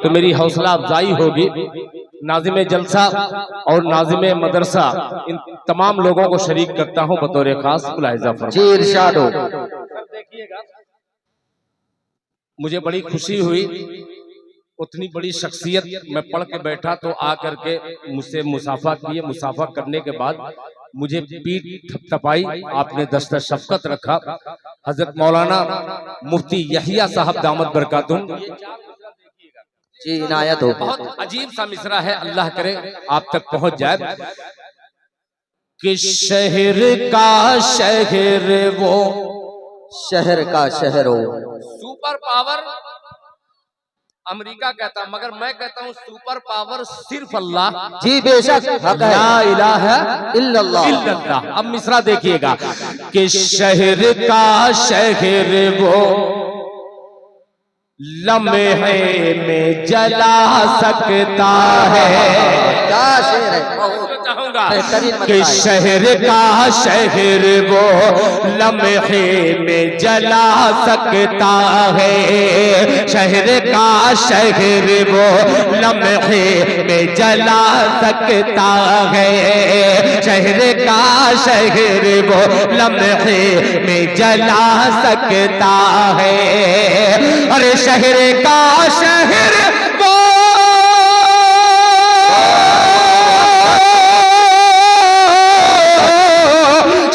तो मेरी हौसला अफजाई होगी। नाज़िम जलसा और नाज़िम मदरसा इन तमाम लोगों को शरीक करता हूं बतौर खास। मुलाहिजा फरमाइए। इरशाद हो। देखिएगा, मुझे बड़ी खुशी हुई, उतनी बड़ी शख्सियत मैं पढ़ के बैठा तो आकर के मुझसे मुसाफा किए। मुसाफा करने के बाद मुझे पीठ थपथपाई, आपने दस्ता शफकत रखा। हजरत मौलाना मुफ्ती यहिया साहब दामत बरकातुम जी इनायत हो। बहुत अजीब सा मिसरा है, अल्लाह करे आप तक पहुंच जाए। कि शहर का शहर वो, शहर का शहर हो। सुपर पावर अमेरिका कहता, मगर मैं कहता हूँ सुपर पावर सिर्फ अल्लाह। जी बेशक हक है। ला इलाहा इल्लल्लाह। इल्लल्लाह। अब मिसरा देखिएगा कि शहर का शहर वो लम्हे में जला सकता है। क्या शेर है, चाहूंगा बेहतरीन कि मतलब है। शहर का शहर वो लम्हे में जला सकता है। शहर का शहर वो लम्हे में जला सकता है। शहर का शहर वो लम्हे में जला सकता है। अरे शहर का शहर वो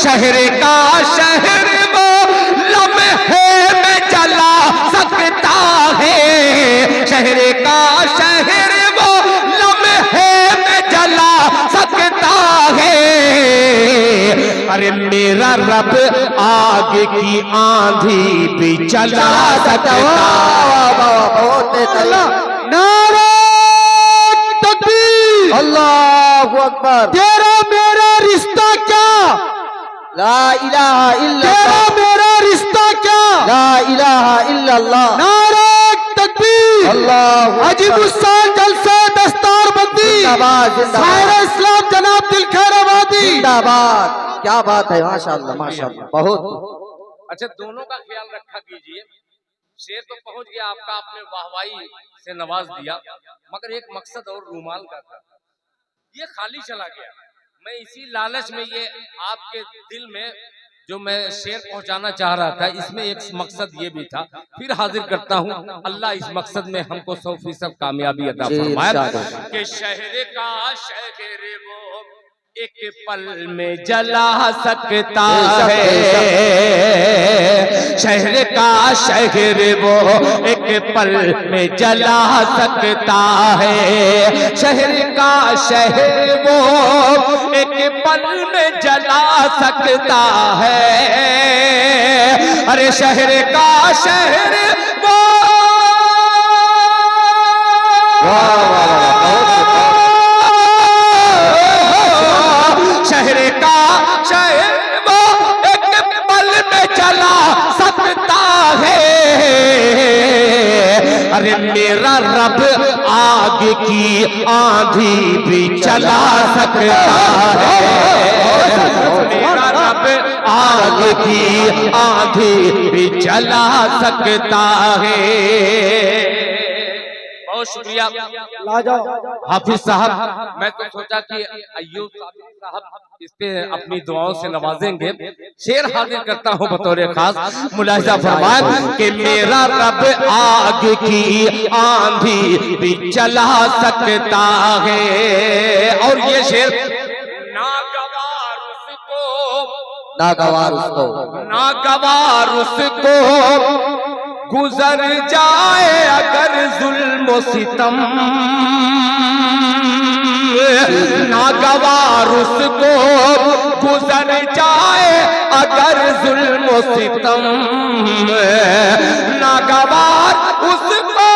शहर का शहर वो लम्हे में जला सकता है। शहर का शहर वो लम्हे में जला सकता है। अरे मेरा रब आग की आंधी भी चला सकता है। नारे तकबीर, अल्लाहु अकबर। तेरा मेरा रिश्ता क्या, ला इलाहा इल्लल्लाह। तेरा मेरा रिश्ता क्या, ला इलाहा इल्लल्लाह। नारे तकबीर, अल्लाहु अजीबुस्शान जलसा दस्तारबंदी, जिंदाबाद जिंदाबाद सारे इस्लाम जनाब दिल खैर आबादी। जिंदाबाद। क्या बात है, माशाअल्लाह माशाअल्लाह। बहुत अच्छा, दोनों का ख्याल रखा कीजिए। शेर तो पहुंच गया आपका, आपने वाहवाही से नवाज दिया, मगर एक मकसद और रूमाल का था, ये खाली चला गया। मैं इसी लालच में ये आपके दिल में जो मैं शेर पहुंचाना चाह रहा था, इसमें एक मकसद ये भी था। फिर हाजिर करता हूं, अल्लाह इस मकसद में हमको 100% कामयाबी अता फरमाए। कि शहर का शहर वो एक पल में जला सकता है। शहर का शहर वो एक पल में जला सकता है। शहर का शहर वो एक पल में जला सकता है। अरे शहर का शहर वो शहर का शहर वो एक पल में चला सकता है। अरे मेरा रब आग की आंधी भी चला सकता है। मेरा रब आग की आंधी भी चला सकता है। बहुत शुक्रिया हाफिज साहब। मैं तो सोचा कि अय्यूब साहब इस पे अपनी दुआओं से नवाजेंगे। शेर हाजिर करता हूं बतौर खास। मुलाहिजा फरमाए कि मेरा रब आग की आंधी भी चला सकता है। और ये शेर नागवार उसको, नागवार उसको, नागवार उसको गुजर जाए अगर जुल्म सितम। नागवार उसको गुजर जाए अगर जुल्म सितम। नागवार उसको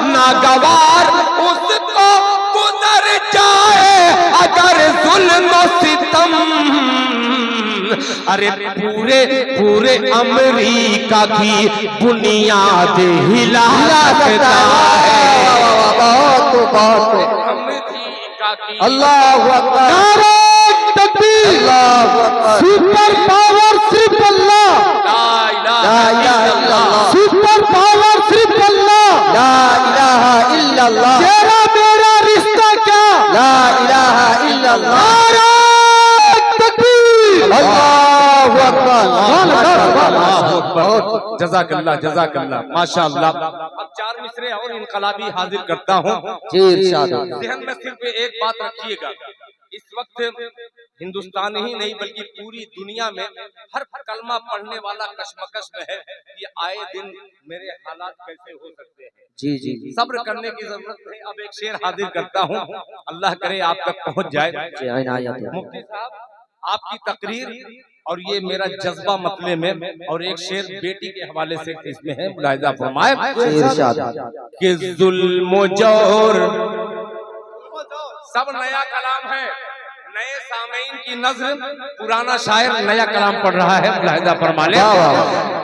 नागवार उसको गुजर जाए अगर जुल्म सितम। अरे पूरे पूरे अमेरिका की बुनियाद हिला सकता है। अल्लाहु अकबर। नारे तकबीर, अल्लाहु अकबर। सुपर पावर अकबर, जज़ाकल्लाह जज़ाकल्लाह, माशाअल्लाह। अब 4 मिसरे और इनकलाबी हाजिर करता हूँ। जी इरशाद। ज़हन में सिर्फ एक बात रखिएगा, इस वक्त हिंदुस्तान ही नहीं बल्कि पूरी दुनिया में हर कलमा पढ़ने वाला कशमकश में है कि आए दिन मेरे हालात कैसे हो सकते हैं। जी जी सब्र करने की जरूरत है। अब एक शेर हाजिर करता हूँ, अल्लाह करे आप तक पहुँच जाए। मुफ्ती साहब, आपकी तकरीर और ये मेरा जज्बा मतले में, और एक शेर बेटी के हवाले से इसमें है, मुलाहिजा फरमाए कि जुल्म जौर, सब नया कलाम है, नए सामीन की नज़र, पुराना शायर नया कलाम पढ़ रहा है, मुलाहिजा फरमा ले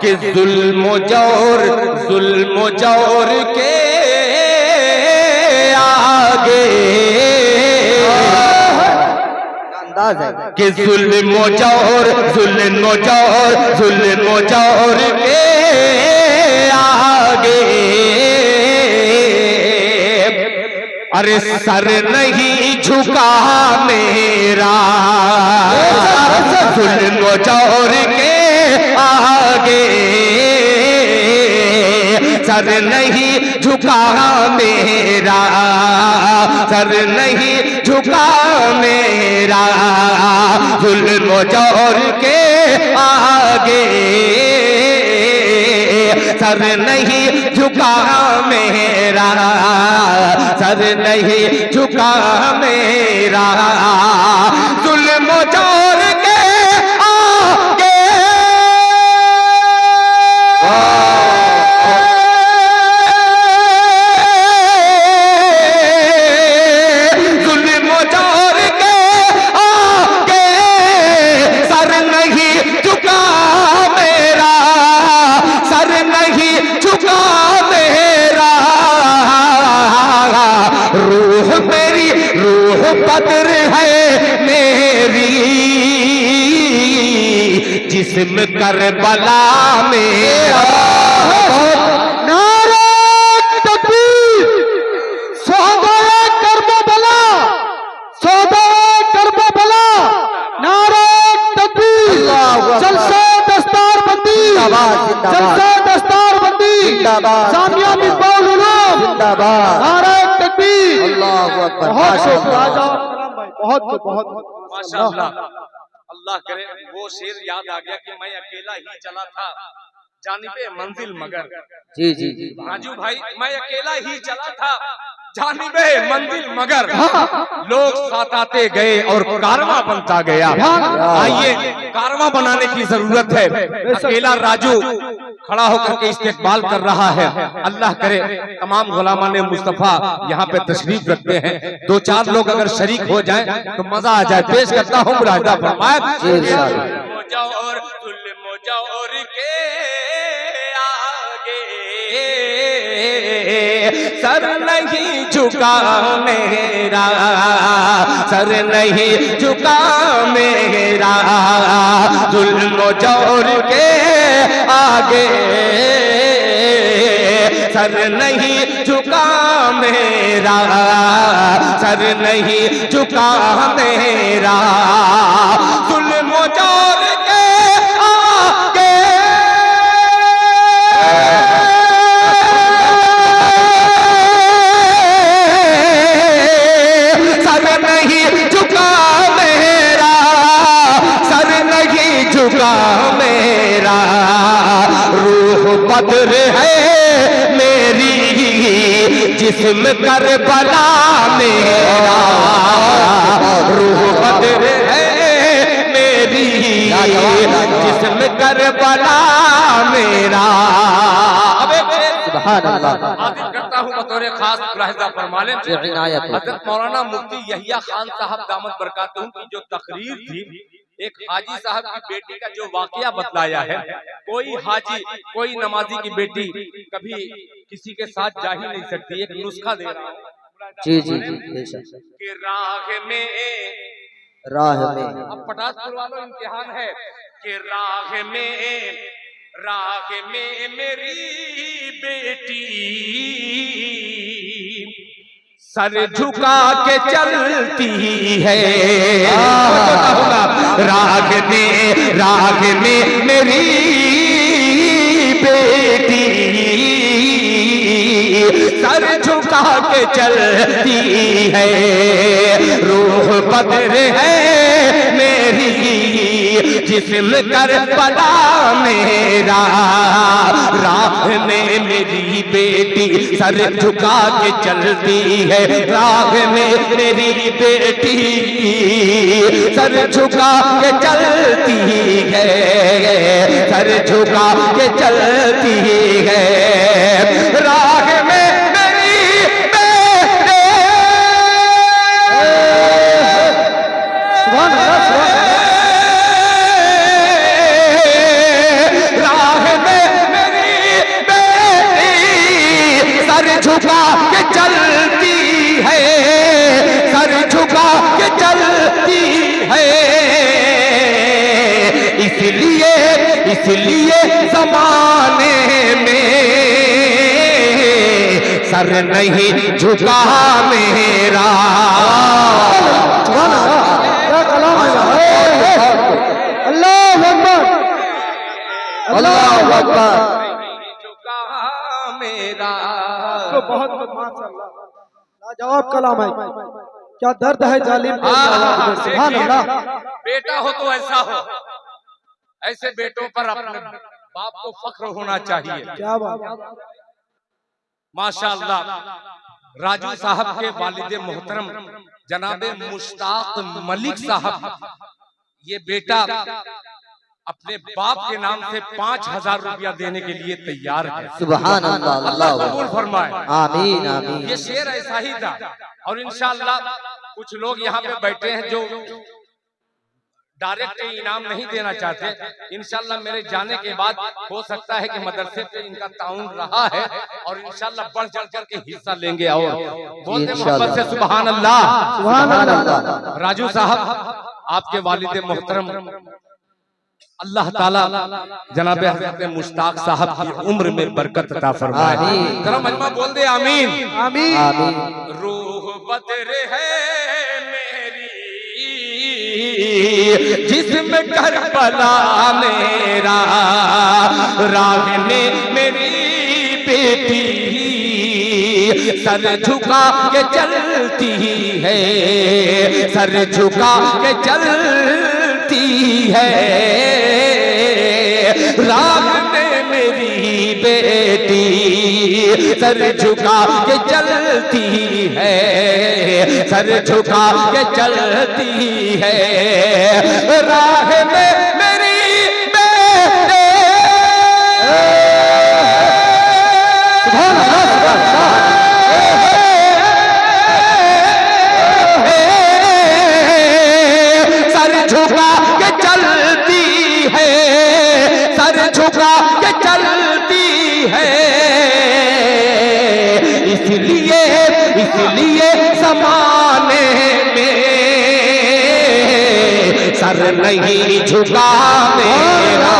कि जुल्म जौर के आगे कि जुल्म जौर के आगे अरे सर नहीं झुका मेरा, जुल्म जौर के आगे सर नहीं झुका मेरा, सर नहीं झुका मेरा, जुल्म जौर के आगे सर नहीं झुका मेरा, सर नहीं झुका मेरा, जुल्म जौर के आगे जुल्म जौर के आगे सर नहीं झुका मेरा, सर नहीं झुका मेरा, रूह मेरी रूह बदर है मेरी, जिस्म करबला मेरा। नारे तकबीर, सोहदाए करबला, सोहदाए करबला, नारे तकबीर, जलसा दस्तार बंदी, जलसा दस्तार बंदी, सामिया मिसबाहुल उलूम, नारे तकबीर, अल्लाहु अकबर। बहुत माशाअल्लाह, अल्लाह करे। वो शेर याद आ गया कि मैं अकेला ही चला था जानिबे मंजिल मगर। जी जी जी राजू भाई, मैं अकेला ही चला था जानिबे मंजिल मगर, लोग साथ आते गए और कारवां बनता गया। आइए, कारवां बनाने की जरूरत है। अकेला राजू खड़ा होकर के इस्तेकबाल कर रहा है। अल्लाह करे तमाम गुलामान मुस्तफा यहाँ पे तशरीफ रखते हैं, 2-4 लोग अगर शरीक हो जाएं तो मजा आ जाए। पेश करता हूँ मुलाहिजा फरमाए, सर नहीं झुका मेरा, सर नहीं झुका मेरा, जुल्म जौर के आगे सर नहीं झुका मेरा, सर नहीं झुका मेरा, जुल्म जौर के आगे मेरा, रूह बदर है मेरी, जिस्म करबला मेरा, रूह बदर है मेरी, जिस्म करबला मेरा। अब एक हाजिर करता हूँ बतौर खास मुलाहिजा फरमा लें, हज़रत मौलाना मुफ्ती यहिया खान साहब दामत बरकातहू की जो तकरीर थी, एक हाजी साहब की बेटी का जो वाकया बतलाया है। कोई हाजी, कोई नमाजी की बेटी कभी किसी के साथ जा ही नहीं सकती। एक नुस्खा दे रहा हूँ। जी जी जी कि राह में अब पटासपुर वालों इम्तिहान है कि राह में मेरी बेटी सर झुका के चलती है। राग में मेरी बेटी सर झुका के चलती है, रूह बदर है मेरी जिस्म करबला मेरा, राह में मेरी बेटी सर झुका के चलती है, राह में मेरी बेटी सर झुका के चलती है, सर झुका के चलती है, राह में मेरी बेटी झुका के चलती है, सर झुका के चलती है, इसलिए ज़माने में सर नहीं झुका मेरा। अल्लाह अकबर, अल्लाह अकबर। तो बहुत माशाअल्लाह लाजवाब कलाम है, क्या दर्द है जालिम के जवाब में। सुभान अल्लाह। बेटा हो तो ऐसा हो, ऐसे बेटों पर अपने बाप को फख्र होना चाहिए। क्या बात, माशाअल्लाह। राजू साहब के वालिद मोहतरम जनाबे मुश्ताक मलिक साहब, ये बेटा अपने बाप के नाम से 5,000 रुपया देने के लिए तैयार है। सुभान अल्लाह, अल्लाह कबूल फरमाए। आमीन आमीन। ये शेर ऐसा ही था। और इंशाअल्लाह कुछ लोग यहाँ पे बैठे हैं जो डायरेक्ट इनाम नहीं देना चाहते। इंशाअल्लाह मेरे जाने के बाद हो सकता है कि मदरसे पे इनका ताउन रहा है और इंशाअल्लाह बढ़ चढ़ करके हिस्सा लेंगे। और बोलते मोहब्बत से सुभान अल्लाह, सुभान अल्लाह। राजू साहब आपके वालिद मोहतरम अल्लाह ताला जनाब हज़रत मुश्ताक साहब की उम्र में बरकत अता फरमाए। जरा मजमा बोल दे आमीन आमीन आमीन। रूह बदर है मेरी जिस्म करबला मेरा, राह में मेरी बेटी सर झुका के चलती है, सर झुका के चलती है, राह में मेरी बेटी सर झुका के चलती है, सर झुका के चलती है, राह में मेरी बेटी। सर झुका के चलती है, सर झुका के चलती है, इसलिए ज़माने में सर नहीं झुका मेरा।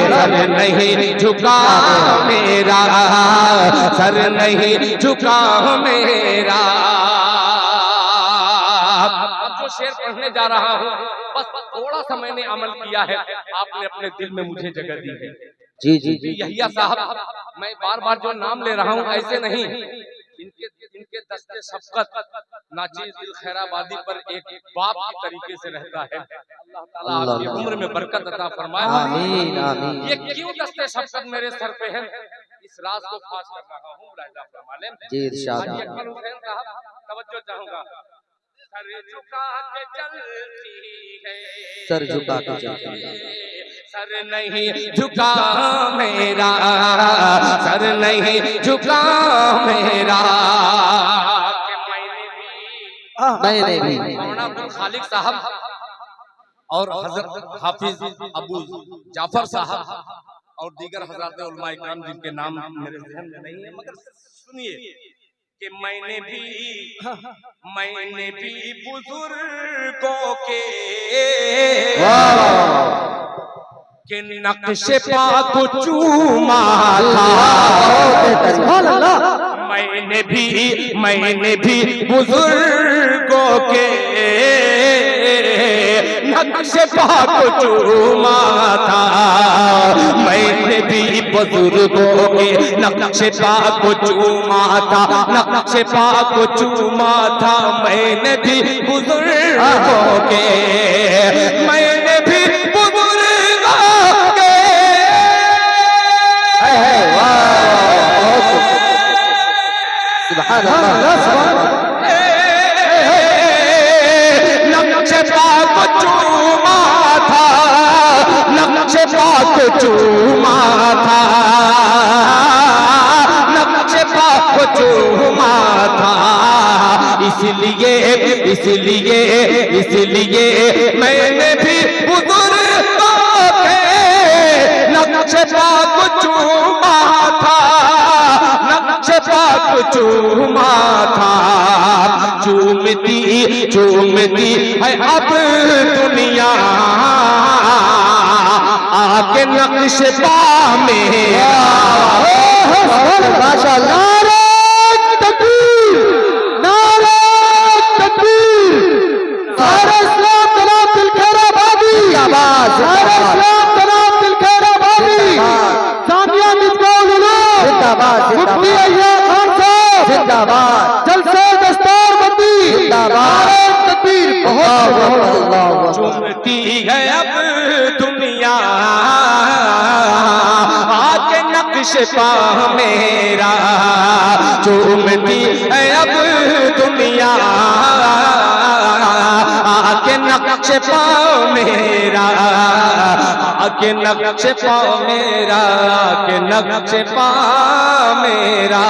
सर नहीं झुका मेरा, सर नहीं झुका मेरा। अब जो शेर पढ़ने जा रहा हूँ बस थोड़ा सा मैंने अमल किया है, आपने अपने दिल में मुझे जगह दी है। जी जी जी। यहिया साहब, मैं बार बार जो नाम ले रहा हूँ ऐसे नहीं, इनके दस्ते शफकत नाचीज दिल खैराबादी पर एक बाप की तरीके से रहता है। अल्लाह ताला आपकी उम्र में बरकत अता फरमाए। आमीन आमीन। ये क्यों दस्ते शफकत मेरे सर पे है, इस राज को फाश कर रहा हूँ। मुलाहिजा फरमाने जी इरशाद। हाजी अकमल हुसैन साहब तवज्जो चाहूंगा। सर झुका के चलती है, सर झुका के चलती है, सर नहीं झुका मेरा, सर नहीं झुका मेरा। मैंने भी मौलाना अब्दुल खालिक साहब और हजरत हाफिज अबू जाफर साहब और दीगर हजरत उलमा इकराम जिनके नाम मेरे ज़हन में नहीं है, मगर सुनिए कि मैंने भी बुजुर्गों के नक्शे पा को चूमा था। मैंने भी बुजुर्गों के नक्शे पा को चूमा था, मैंने भी बुजुर्गों के नक्शे पा को चूमा था, नक्शे पा को चूमा था, मैंने भी बुजुर्गों के, मैंने भी बुजुर्गों के सुभान अल्लाह। नक्शे पा को चूमा था, नक्शे पा को चूमा था, नक्शे पा को चूमा था, इसलिए मैंने भी बुजुर्गों के नक्शे पा को चूमा था, नक्शे पा को चूमा था। चूमती है अब दुनिया आके नक्शे पा मेरा। माशाअल्लाह। चूमती है अब दुनिया आके नक्शे पा मेरा, चूमती है अब दुनिया आके नक्शे पा मेरा, आके नक्शे पा मेरा, आके नक्शे पा मेरा।